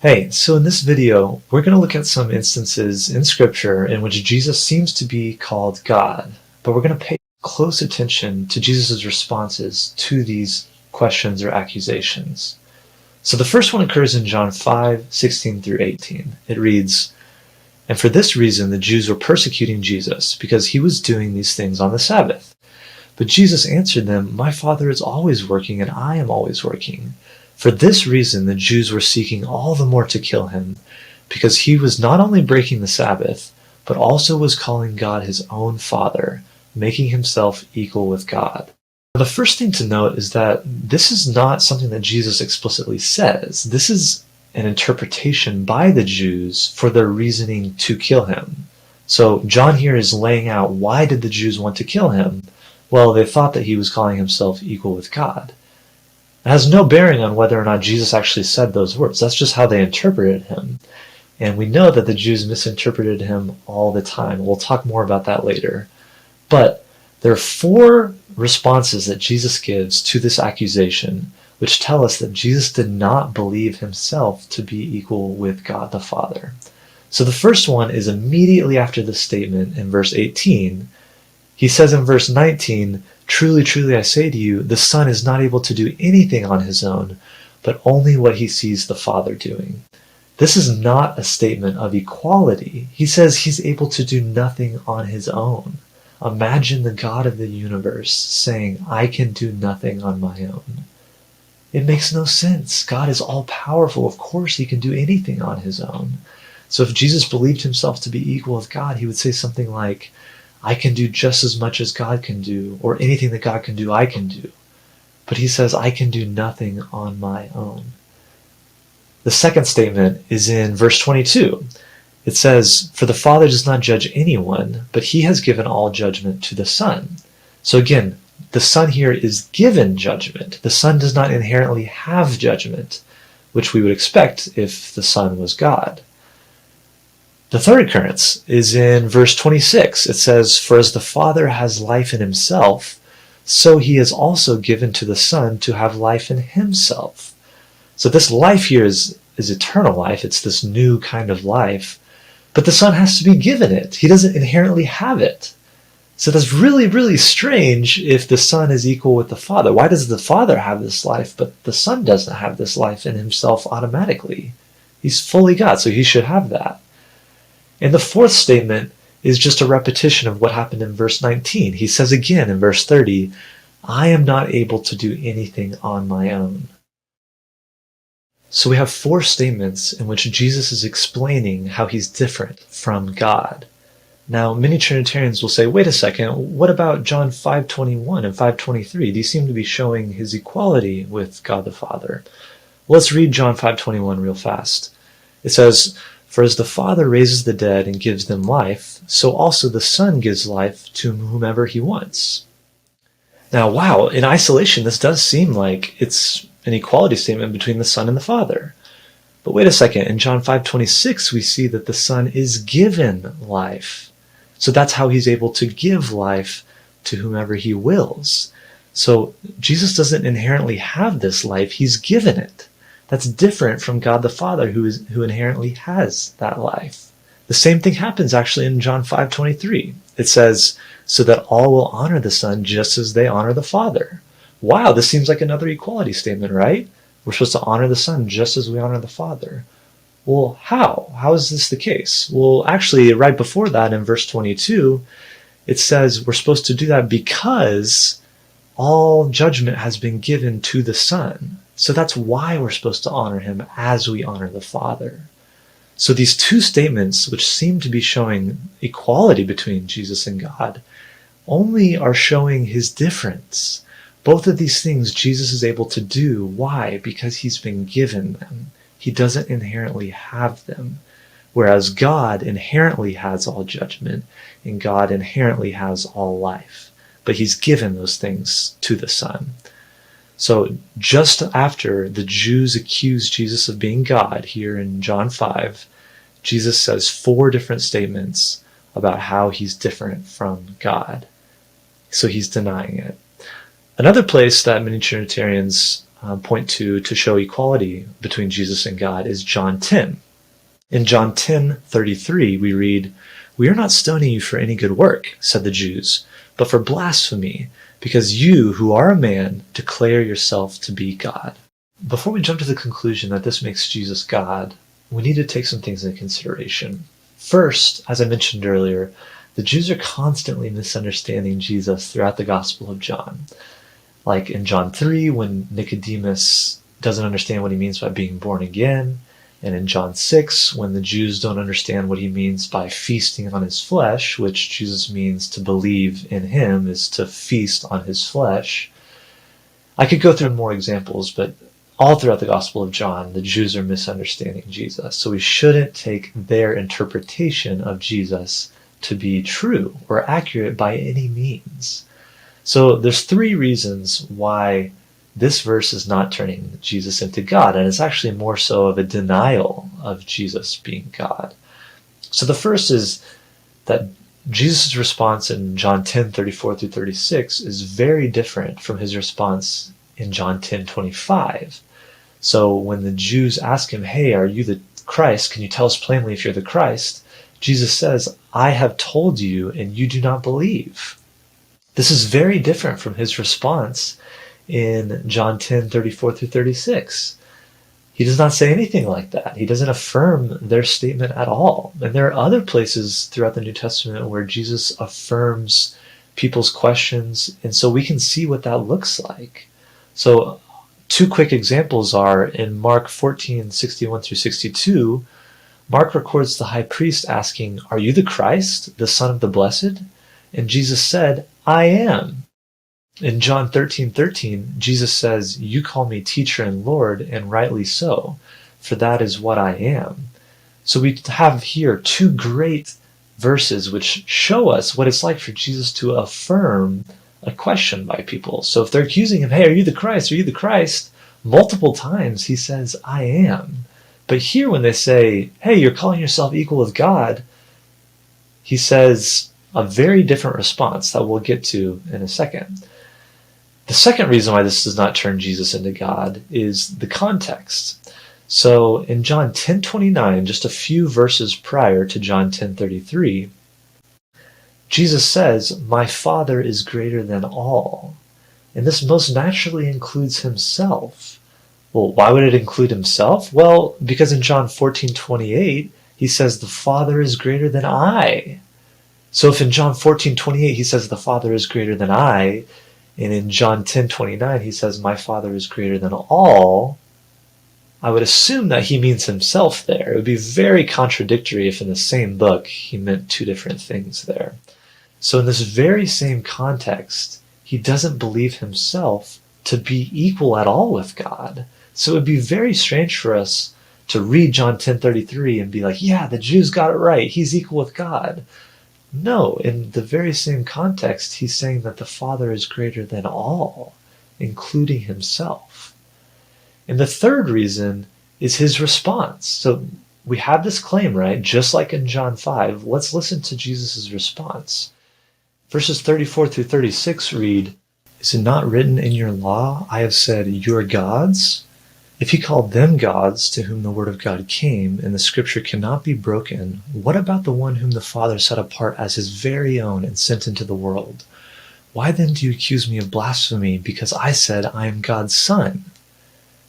Hey, so in this video, we're going to look at some instances in Scripture in which Jesus seems to be called God, but we're going to pay close attention to Jesus' responses to these questions or accusations. So the first one occurs in John 5:16 through 18. It reads, "And for this reason the Jews were persecuting Jesus, because he was doing these things on the Sabbath. But Jesus answered them, 'My Father is always working, and I am always working.' For this reason the Jews were seeking all the more to kill him, because he was not only breaking the Sabbath, but also was calling God his own Father, making himself equal with God." The first thing to note is that this is not something that Jesus explicitly says. This is an interpretation by the Jews for their reasoning to kill him. So John here is laying out, why did the Jews want to kill him? Well, they thought that he was calling himself equal with God. It has no bearing on whether or not Jesus actually said those words. That's just how they interpreted him. And we know that the Jews misinterpreted him all the time. We'll talk more about that later. But there are four responses that Jesus gives to this accusation, which tell us that Jesus did not believe himself to be equal with God the Father. So the first one is immediately after this statement in verse 18. He says in verse 19, "Truly, truly, I say to you, the Son is not able to do anything on his own, but only what he sees the Father doing." This is not a statement of equality. He says he's able to do nothing on his own. Imagine the God of the universe saying, "I can do nothing on my own." It makes no sense. God is all-powerful. Of course he can do anything on his own. So if Jesus believed himself to be equal with God, he would say something like, "I can do just as much as God can do, or anything that God can do, I can do." But he says, "I can do nothing on my own." The second statement is in verse 22. It says, "For the Father does not judge anyone, but he has given all judgment to the Son." So again, the Son here is given judgment. The Son does not inherently have judgment, which we would expect if the Son was God. The third occurrence is in verse 26. It says, "For as the Father has life in himself, so he has also given to the Son to have life in himself." So this life here is eternal life. It's this new kind of life. But the Son has to be given it. He doesn't inherently have it. So that's really, really strange if the Son is equal with the Father. Why does the Father have this life, but the Son doesn't have this life in himself automatically? He's fully God, so he should have that. And the fourth statement is just a repetition of what happened in verse 19. He says again in verse 30, "I am not able to do anything on my own." So we have four statements in which Jesus is explaining how he's different from God. Now, many Trinitarians will say, wait a second, what about John 5:21 and 5:23? These seem to be showing his equality with God the Father. Well, let's read John 5:21 real fast. It says, "For as the Father raises the dead and gives them life, so also the Son gives life to whomever he wants." Now, wow, in isolation, this does seem like it's an equality statement between the Son and the Father. But wait a second, in John 5:26, we see that the Son is given life. So that's how he's able to give life to whomever he wills. So Jesus doesn't inherently have this life, he's given it. That's different from God the Father, who inherently has that life. The same thing happens actually in John 5:23. It says, "So that all will honor the Son just as they honor the Father." Wow, this seems like another equality statement, right? We're supposed to honor the Son just as we honor the Father. Well, how? How is this the case? Well, actually, right before that in verse 22, it says we're supposed to do that because all judgment has been given to the Son. So that's why we're supposed to honor him as we honor the Father. So these two statements, which seem to be showing equality between Jesus and God, only are showing his difference. Both of these things Jesus is able to do. Why? Because he's been given them. He doesn't inherently have them. Whereas God inherently has all judgment, and God inherently has all life. But he's given those things to the Son. So just after the Jews accuse Jesus of being God here in John 5, Jesus says four different statements about how he's different from God. So he's denying it. Another place that many Trinitarians point to show equality between Jesus and God is John 10. In John 10:33, we read, "We are not stoning you for any good work," said the Jews, "but for blasphemy, because you, who are a man, declare yourself to be God." Before we jump to the conclusion that this makes Jesus God, we need to take some things into consideration. First, as I mentioned earlier, the Jews are constantly misunderstanding Jesus throughout the Gospel of John. Like in John 3, when Nicodemus doesn't understand what he means by being born again, and in John 6, when the Jews don't understand what he means by feasting on his flesh, which Jesus means to believe in him is to feast on his flesh. I could go through more examples, but all throughout the Gospel of John, the Jews are misunderstanding Jesus. So we shouldn't take their interpretation of Jesus to be true or accurate by any means. So there's three reasons why this verse is not turning Jesus into God, and it's actually more so of a denial of Jesus being God. So the first is that Jesus' response in John 10:34-36 is very different from his response in John 10:25. So when the Jews ask him, "Hey, are you the Christ? Can you tell us plainly if you're the Christ?" Jesus says, "I have told you, and you do not believe." This is very different from his response in John 10:34-36. He does not say anything like that. He doesn't affirm their statement at all. And there are other places throughout the New Testament where Jesus affirms people's questions, and so we can see what that looks like. So two quick examples are in Mark 14:61-62. Mark records the high priest asking, "Are you the Christ, the Son of the Blessed?" And Jesus said, "I am." In John 13:13, Jesus says, "You call me teacher and Lord, and rightly so, for that is what I am." So we have here two great verses which show us what it's like for Jesus to affirm a question by people. So if they're accusing him, "Hey, are you the Christ? Are you the Christ?" multiple times he says, "I am." But here when they say, "Hey, you're calling yourself equal with God," he says a very different response that we'll get to in a second. The second reason why this does not turn Jesus into God is the context. So in John 10:29, just a few verses prior to John 10:33, Jesus says, "My Father is greater than all." And this most naturally includes himself. Well, why would it include himself? Well, because in John 14:28, he says, "The Father is greater than I." So if in John 14:28 he says, "The Father is greater than I," and in John 10:29 he says, "My Father is greater than all," I would assume that he means himself there. It would be very contradictory if in the same book he meant two different things there. So in this very same context, he doesn't believe himself to be equal at all with God. So it would be very strange for us to read John 10:33 and be like, "Yeah, the Jews got it right. He's equal with God." No, in the very same context, he's saying that the Father is greater than all, including himself. And the third reason is his response. So we have this claim, right? Just like in John 5, let's listen to Jesus' response. Verses 34-36 read, "Is it not written in your law, I have said, you are gods? If he called them gods to whom the word of God came, and the scripture cannot be broken, what about the one whom the Father set apart as his very own and sent into the world? Why then do you accuse me of blasphemy because I said I am God's son?"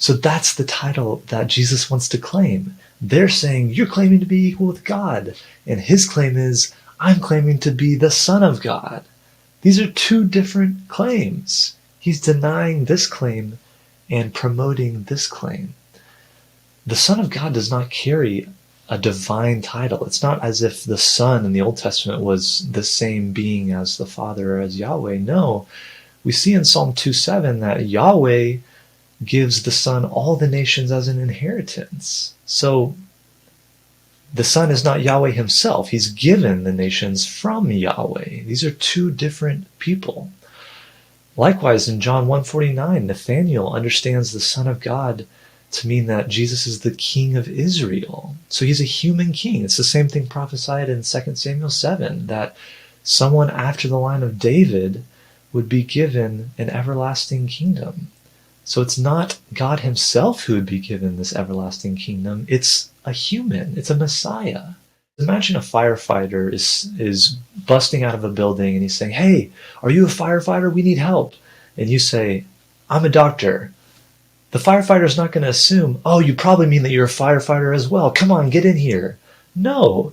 So that's the title that Jesus wants to claim. They're saying, "You're claiming to be equal with God." And his claim is, "I'm claiming to be the Son of God." These are two different claims. He's denying this claim and promoting this claim. The Son of God does not carry a divine title. It's not as if the Son in the Old Testament was the same being as the Father or as Yahweh. No, we see in Psalm 2:7 that Yahweh gives the Son all the nations as an inheritance. So the Son is not Yahweh himself. He's given the nations from Yahweh. These are two different people. Likewise, in John 1:49, Nathanael understands the Son of God to mean that Jesus is the King of Israel. So he's a human king. It's the same thing prophesied in 2 Samuel 7, that someone after the line of David would be given an everlasting kingdom. So it's not God himself who would be given this everlasting kingdom. It's a human. It's a Messiah. Imagine a firefighter is busting out of a building and he's saying, "Hey, are you a firefighter? We need help." And you say, "I'm a doctor." The firefighter's not going to assume, "Oh, you probably mean that you're a firefighter as well. Come on, get in here." No.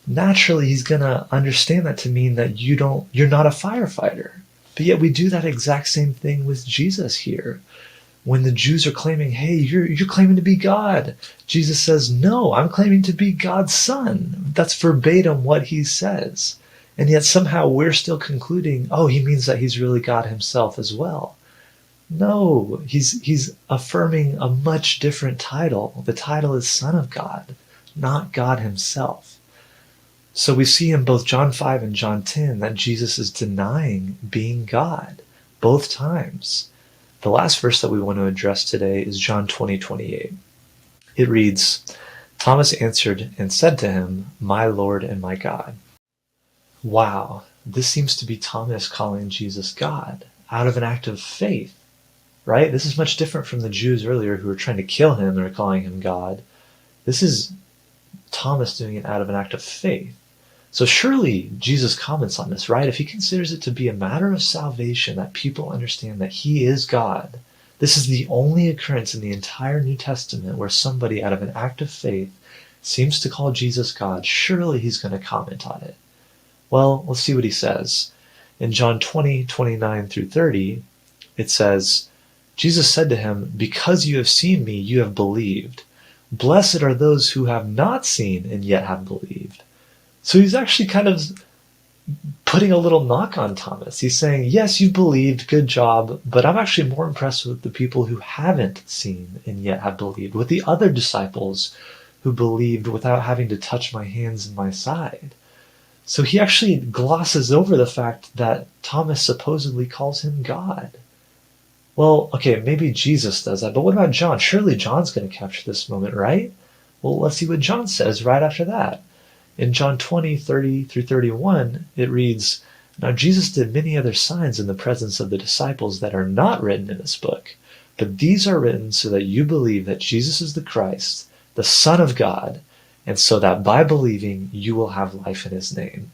Naturally, he's going to understand that to mean that you're not a firefighter. But yet we do that exact same thing with Jesus here. When the Jews are claiming, "Hey, you're claiming to be God," Jesus says, "No, I'm claiming to be God's son." That's verbatim what he says. And yet somehow we're still concluding, "Oh, he means that he's really God himself as well." No, he's affirming a much different title. The title is Son of God, not God himself. So we see in both John 5 and John 10 that Jesus is denying being God both times. The last verse that we want to address today is John 20:28. It reads, "Thomas answered and said to him, 'My Lord and my God.'" Wow, this seems to be Thomas calling Jesus God out of an act of faith, right? This is much different from the Jews earlier who were trying to kill him and are calling him God. This is Thomas doing it out of an act of faith. So surely Jesus comments on this, right? If he considers it to be a matter of salvation that people understand that he is God, this is the only occurrence in the entire New Testament where somebody out of an act of faith seems to call Jesus God. Surely he's going to comment on it. Well, let's see what he says. In John 20:29 through 30, it says, "Jesus said to him, 'Because you have seen me, you have believed. Blessed are those who have not seen and yet have believed.'" So he's actually kind of putting a little knock on Thomas. He's saying, "Yes, you believed, good job, but I'm actually more impressed with the people who haven't seen and yet have believed, with the other disciples who believed without having to touch my hands and my side." So he actually glosses over the fact that Thomas supposedly calls him God. Well, okay, maybe Jesus does that, but what about John? Surely John's going to capture this moment, right? Well, let's see what John says right after that. In John 20:30 through 31, it reads, "Now Jesus did many other signs in the presence of the disciples that are not written in this book, but these are written so that you believe that Jesus is the Christ, the Son of God, and so that by believing you will have life in his name."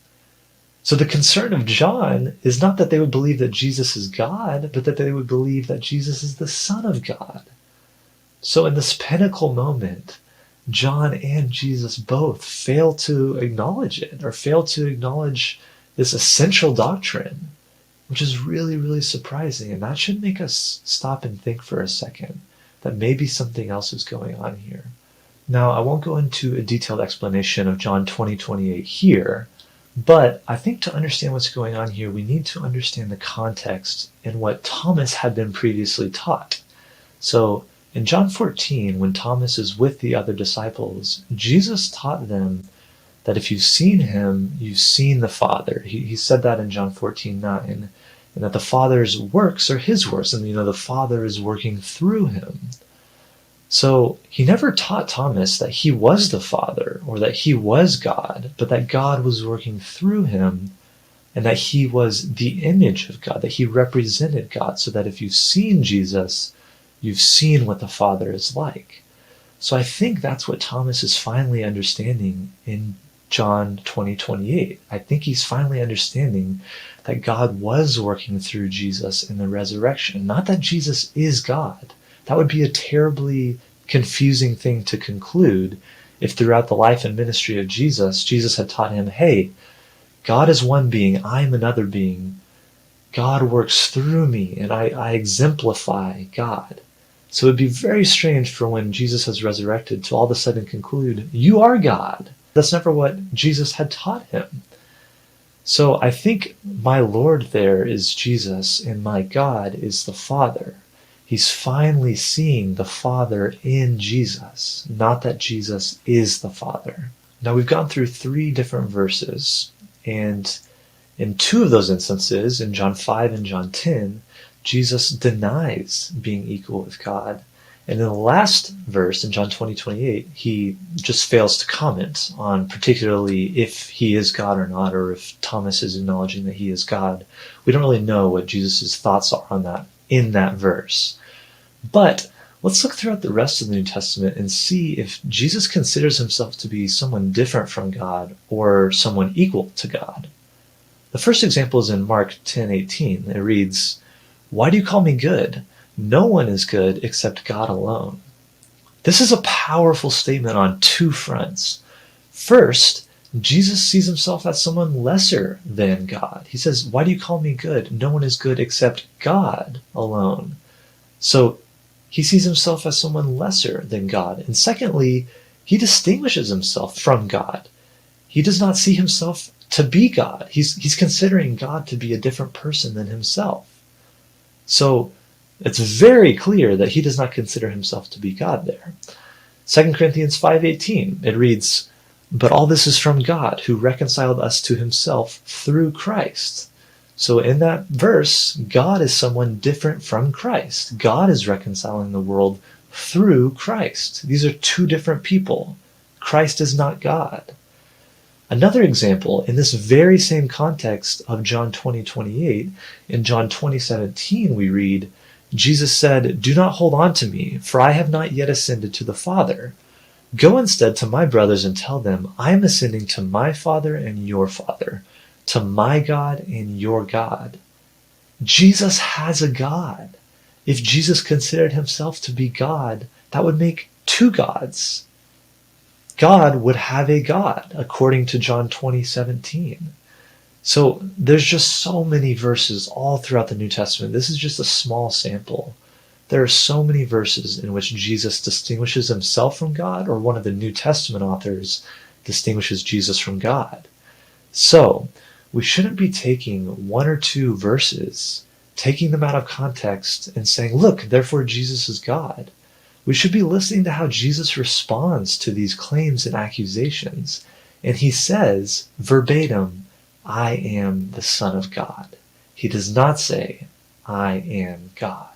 So the concern of John is not that they would believe that Jesus is God, but that they would believe that Jesus is the Son of God. So in this pinnacle moment, John and Jesus both fail to acknowledge it, or fail to acknowledge this essential doctrine, which is really, really surprising. And that should make us stop and think for a second that maybe something else is going on here. Now, I won't go into a detailed explanation of John 20:28 here, but I think to understand what's going on here, we need to understand the context and what Thomas had been previously taught. So in John 14, when Thomas is with the other disciples, Jesus taught them that if you've seen him, you've seen the Father. He said that in John 14:9, and that the Father's works are his works, and the Father is working through him. So he never taught Thomas that he was the Father or that he was God, but that God was working through him and that he was the image of God, that he represented God, so that if you've seen Jesus, you've seen what the Father is like. So I think that's what Thomas is finally understanding in John 20:28. I think he's finally understanding that God was working through Jesus in the resurrection, not that Jesus is God. That would be a terribly confusing thing to conclude if throughout the life and ministry of Jesus had taught him, "Hey, God is one being, I am another being. God works through me, and I exemplify God." So it would be very strange for when Jesus has resurrected to all of a sudden conclude, "You are God." That's never what Jesus had taught him. So I think my Lord there is Jesus, and my God is the Father. He's finally seeing the Father in Jesus, not that Jesus is the Father. Now we've gone through 3 different verses, and in 2 of those instances, in John 5 and John 10, Jesus denies being equal with God. And in the last verse, in John 20:28, he just fails to comment on particularly if he is God or not, or if Thomas is acknowledging that he is God. We don't really know what Jesus' thoughts are on that in that verse. But let's look throughout the rest of the New Testament and see if Jesus considers himself to be someone different from God or someone equal to God. The first example is in Mark 10:18. It reads, "Why do you call me good? No one is good except God alone." This is a powerful statement on two fronts. First, Jesus sees himself as someone lesser than God. He says, "Why do you call me good? No one is good except God alone." So he sees himself as someone lesser than God. And secondly, he distinguishes himself from God. He does not see himself to be God. He's considering God to be a different person than himself. So it's very clear that he does not consider himself to be God there. 2 Corinthians 5:18, it reads, "But all this is from God, who reconciled us to himself through Christ." So in that verse, God is someone different from Christ. God is reconciling the world through Christ. These are two different people. Christ is not God. Another example, in this very same context of John 20:28, in John 20:17 we read, Jesus said, "Do not hold on to me, for I have not yet ascended to the Father. Go instead to my brothers and tell them, I am ascending to my Father and your Father, to my God and your God." Jesus has a God. If Jesus considered himself to be God, that would make two gods. God would have a God, according to John 20:17. So there's just so many verses all throughout the New Testament. This is just a small sample. There are so many verses in which Jesus distinguishes himself from God, or one of the New Testament authors distinguishes Jesus from God. So we shouldn't be taking one or two verses, taking them out of context and saying, look, therefore Jesus is God. We should be listening to how Jesus responds to these claims and accusations. And he says, verbatim, "I am the Son of God." He does not say, "I am God."